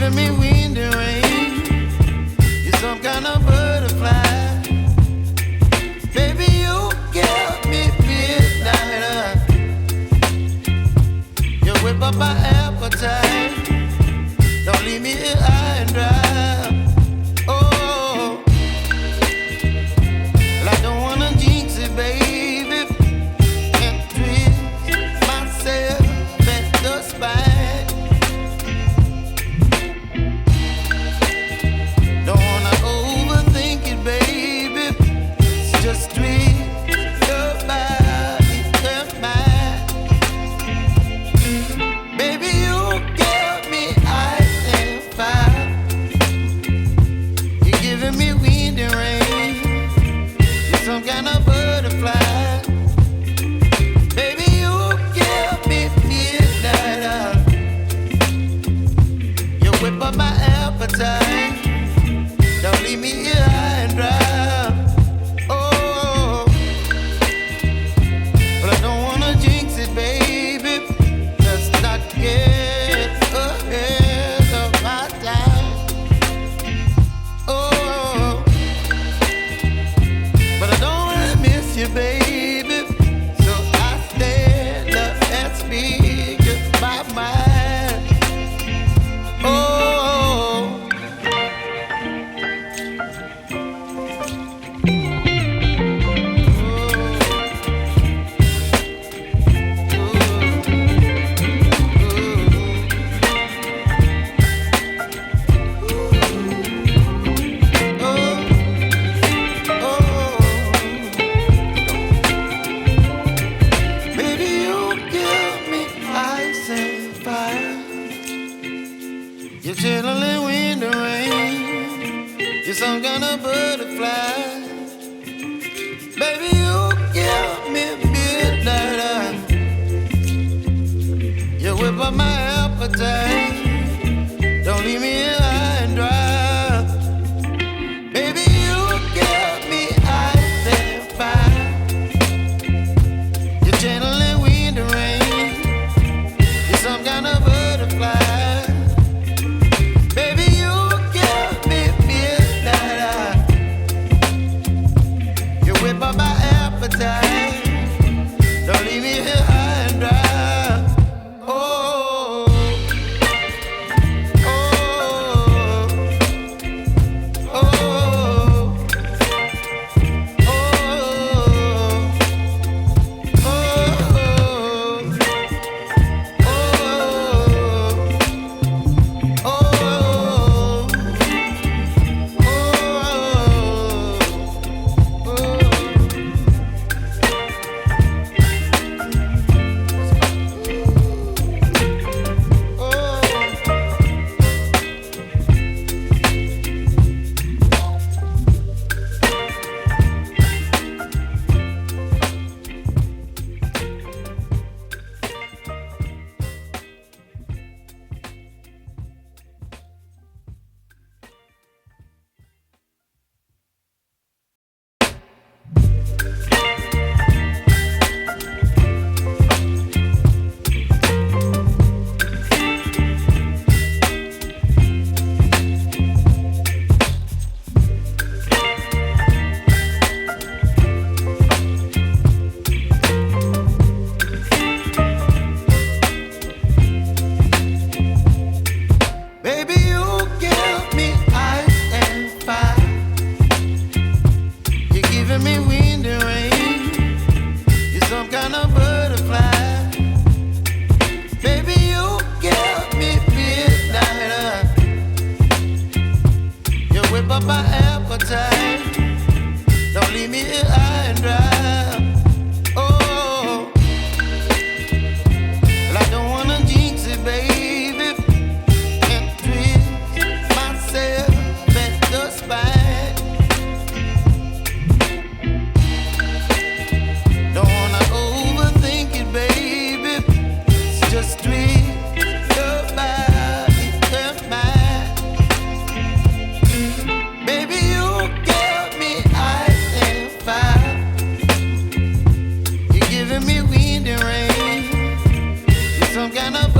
giving me wind and rain. You're some kind of butterfly. Baby, you give me midnight. You whip up my appetite. Don't leave me here high and dry. Oh, well, I don't wanna jinx it, baby. Can't twist myself at the spine. Don't wanna overthink it, baby. It's just twist your body and mine. Baby, you give me ice and fire. You're giving me wind and rain. You're some kind of butterfly. Baby, you give me midnight. You whip up my appetite. Don't leave me here high and dry. Oh, but I don't wanna jinx it, baby. Let's not get ahead of my time. Oh, but I don't wanna miss you, baby. So I stand up and speak my mind. Oh. Baby, you give me ice and fire. You're chilling wind and rain. You're some kind of butterfly. Baby, you give me midnight. You whip up my appetite. Don't leave me here high and dry. Baby, you give me ice and fire. You're channeling wind and rain. You're some kind of butterfly. Baby, you give me midnight. You whip up my appetite. Don't leave me here high and dry. Oh, oh, oh, oh, baby, you give me ice and fire. You're giving me wind and rain. You're some kind of butterfly. Baby, you give me midnight. You whip up my appetite. Don't leave me here high and dry. Oh, well, I don't wanna jinx it, baby. Can't twist myself at the spine. Don't wanna overthink it, baby. It's just twist your body and mine. Baby, you give me ice and fire. You're giving me wind and rain. You're some kind of